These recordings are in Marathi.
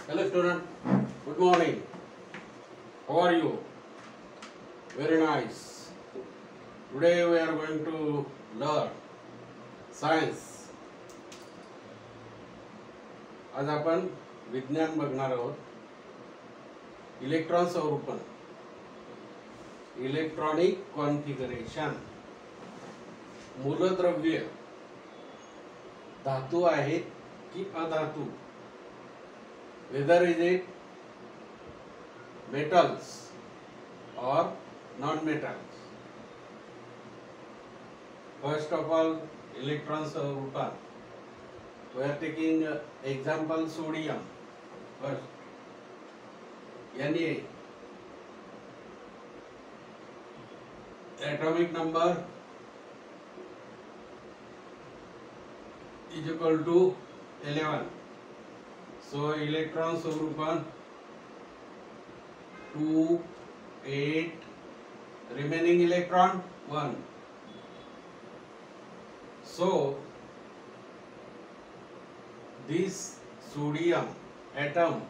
Hello student, good morning. How are you? Very nice. Today we are going to learn science. आज आपण विज्ञान बघणार आहोत. इलेक्ट्रॉन स्वरूपन, इलेक्ट्रॉनिक कॉन्फिगरेशन. मूलद्रव्य धातू आहेत की अधातू, whether is it metals or non-metals. First of all, electron स्वरूपात we are taking example sodium first. Na, atomic number is equal to 11. So electron स्वरूपन 2, 8, remaining electron 1. So this sodium atom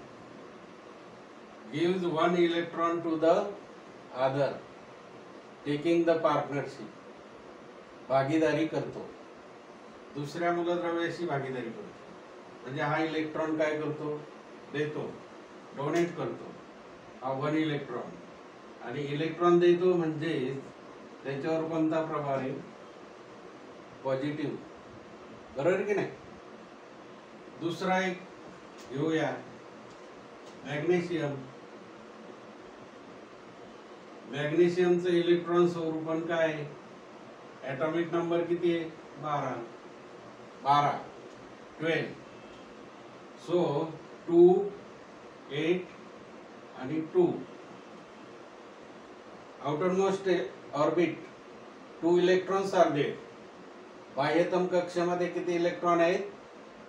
gives one electron to the other, taking the partnership. भागीदारी करतो, दुसऱ्या मूलद्रव्याशी भागीदारी करतो. म्हणजे हा इलेक्ट्रॉन काय करतो, देतो, डोनेट करतो. हा 1 इलेक्ट्रॉन. आणि इलेक्ट्रॉन देतो म्हणजे त्याच्यावर कोणता प्रभाव आहे, पॉझिटिव्ह. बरोबर की नाही. दुसरा एक घेऊया, मॅग्नेशियम. मॅग्नेशियमचं इलेक्ट्रॉन स्वरूपन काय, ॲटॉमिक नंबर किती आहे, 12. 12. So 2, 8 आणि 2. outermost orbit 2 electrons are there. बाह्यतम कक्षेमध्ये किती इलेक्ट्रॉन आहेत,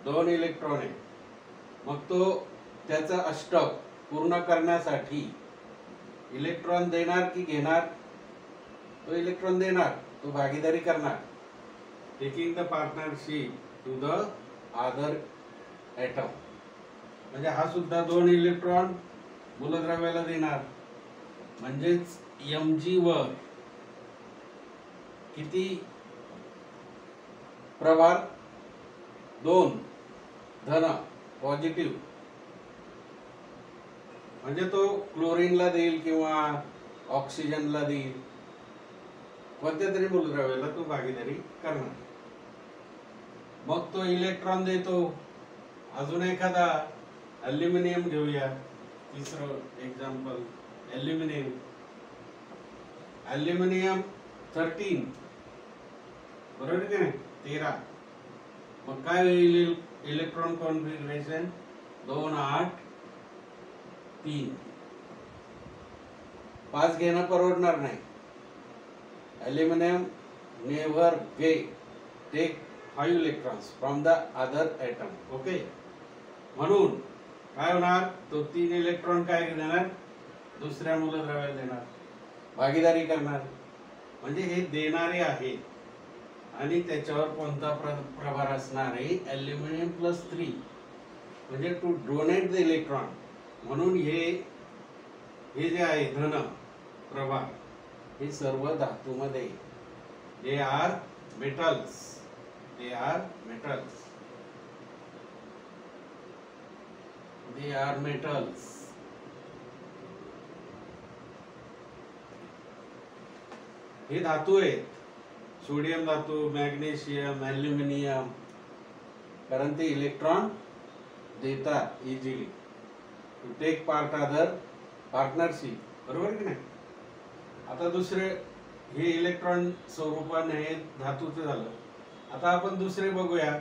2 इलेक्ट्रॉन आहेत. मग तो त्याचा अष्टक पूर्ण करण्यासाठी इलेक्ट्रॉन देणार की घेणार, तो इलेक्ट्रॉन देणार, तो भागीदारी करणार, taking the partnership to the other atom. म्हणजे हा सुद्धा 2 इलेक्ट्रॉन मूलद्रव्याला देणार. म्हणजेच Mg वर किती प्रभार, 2 धन, पॉझिटिव्ह. म्हणजे तो क्लोरीनला देईल किंवा ऑक्सिजनला देईल, कोणत्या तरी मूलद्रव्याला तो भागीदारी करणार. मग तो इलेक्ट्रॉन देतो. अजून एखादा ॲल्युमिनियम घेऊया, तिसरं एक्झाम्पल ॲल्युमिनियम. ॲल्युमिनियम 13, बरोबर की नाही, 13. मग काय होईल इलेक्ट्रॉन कॉन्फिगरेशन, 2, 8, 3. 5 घेणं परवडणार नाही. Aluminium never take 5 electrons from the other atom. Okay. म्हणून काय होणार, तो 3 इलेक्ट्रॉन काय देणार, दुसऱ्या मूलद्रव्याला देणार, भागीदारी करणार. म्हणजे हे देणारे आहे आणि त्याच्यावर कोणता प्रभार असणार आहे, ॲल्युमिनियम +3. म्हणजे टू डोनेट द इलेक्ट्रॉन. म्हणून हे जे आहे धन प्रभार, हे सर्व धातूमध्ये, they are metals. They are metals. They are metals. हे धातू आहेत, सोडियम धातू, मॅग्नेशियम, ॲल्युमिनियम. कारण ते इलेक्ट्रॉन देतात easily, to take part other partnership. बरोबर की नाही. आता दुसरे, हे इलेक्ट्रॉन स्वरूपान हे धातूचं झालं. आता आपण दुसरे बघूया.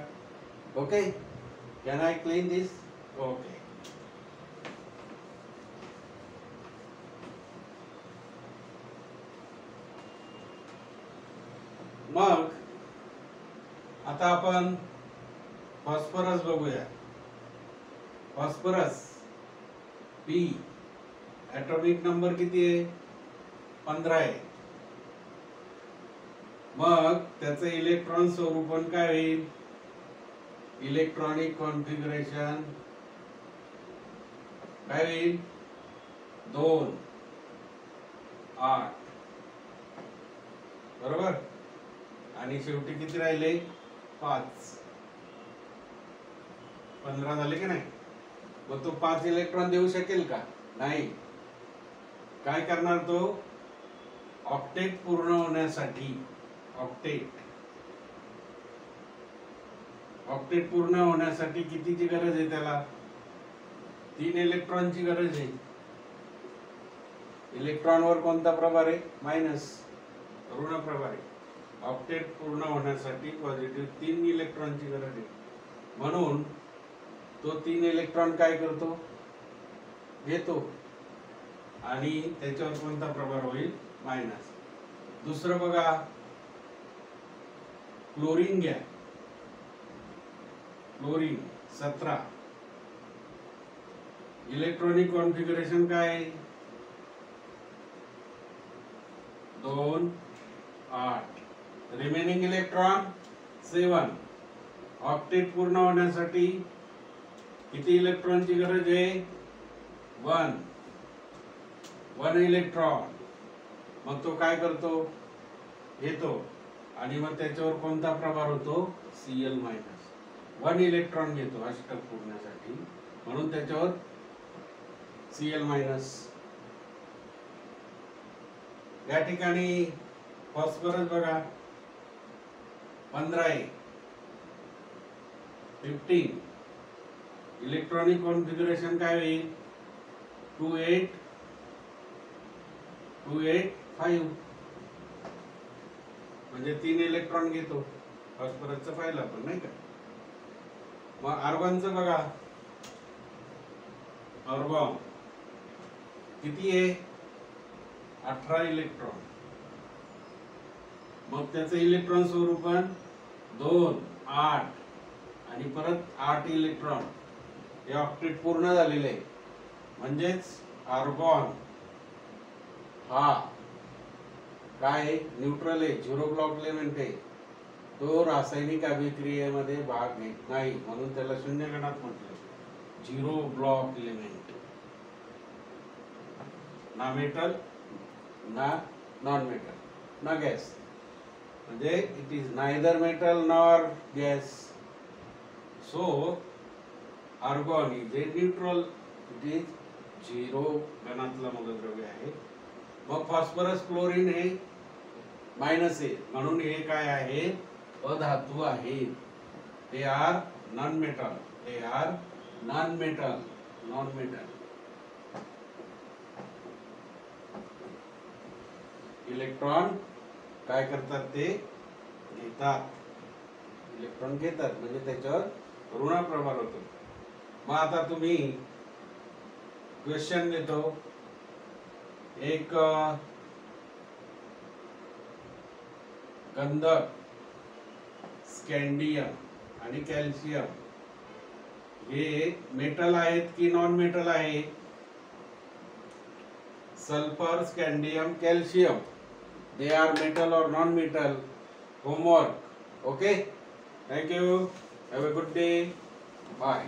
Okay, can I clean this. Okay. मग आता आपण फॉस्फरस बघूया. फॉस्फरस P, ॲटॉमिक नंबर किती आहे, 15 आहे. मग त्याचं इलेक्ट्रॉन स्वरूपन काय होईल, इलेक्ट्रॉनिक कॉन्फिगरेशन काय होईल 2 8 बरोबर. आणि शेवटी किती राहिले 5 15 झाले की नाही. मग तो 5 इलेक्ट्रॉन देऊ शकेल का? नाही. काय करणार तो ऑक्टेट पूर्ण होण्यासाठी ऑक्टेट पूर्ण होण्यासाठी कितीची गरज आहे त्याला 3 इलेक्ट्रॉनची गरज आहे. इलेक्ट्रॉनवर कोणता प्रभार आहे मायनस ऋण प्रभार आहे. ऑक्टेट पूर्ण होण्यासाठी पॉझिटिव्ह 3 इलेक्ट्रॉनची गरज आहे. म्हणून तो 3 इलेक्ट्रॉन काय करतो घेतो आणि त्याच्यावर कोणता प्रभार होईल मायनस. दुसरं बघा क्लोरीन घ्या. क्लोरीन 17 इलेक्ट्रॉनिक कॉन्फिगरेशन काय आहे 2 8 रिमेनिंग इलेक्ट्रॉन 7. ऑक्टेट पूर्ण होण्यासाठी किती इलेक्ट्रॉनची गरज आहे 1 इलेक्ट्रॉन. मग तो काय करतो घेतो आणि मग त्याच्यावर कोणता प्रभार होतो Cl मायनस 1 इलेक्ट्रॉन घेतो अष्टक पूर्णसाठी म्हणून त्याच्यावर Cl मायनस. या ठिकाणी फॉस्फरस बघा 15 आहे 15 इलेक्ट्रॉनिक कॉन्फिगरेशन काय होईल 2 8 5 म्हणजे 3 इलेक्ट्रॉन घेतो. फॉस्फरसचं पाहिलं आपण नाही का. मग आर्गॉनचं बघा आर्गॉन किती आहे 18 इलेक्ट्रॉन. मग त्याचं इलेक्ट्रॉन स्वरूपन 2 8 आणि परत 8 इलेक्ट्रॉन हे ऑक्टेट पूर्ण झालेले आहे. म्हणजेच आर्गॉन हा काय न्यूट्रल आहे 0 ब्लॉक एलिमेंट आहे. तो रासायनिक अभिक्रियेमध्ये भाग घेत नाही म्हणून त्याला शून्य गणात म्हटलं 0 ब्लॉक एलिमेंट. ना मेटल ना नॉन मेटल ना गॅस म्हणजे it is neither metal nor gas. So argon is a neutral it is 0 गणातला मूलद्रव्य आहे. मग फॉस्फरस क्लोरीन हे मायनस आहे म्हणून हे काय आहे अधातू आहे. ते आर नॉन मेटल. इलेक्ट्रॉन काय करतात ते घेतात. इलेक्ट्रॉन घेतात म्हणजे त्याच्यावर ऋण प्रभार होतो. मग आता तुम्ही क्वेश्चन देतो. एक गंधक स्कॅन्डियम आणि कॅल्शियम हे मेटल आहेत की नॉन मेटल आहे. Sulphur scandium calcium they are metal or non metal. Homework. Okay, thank you, have a good day, bye.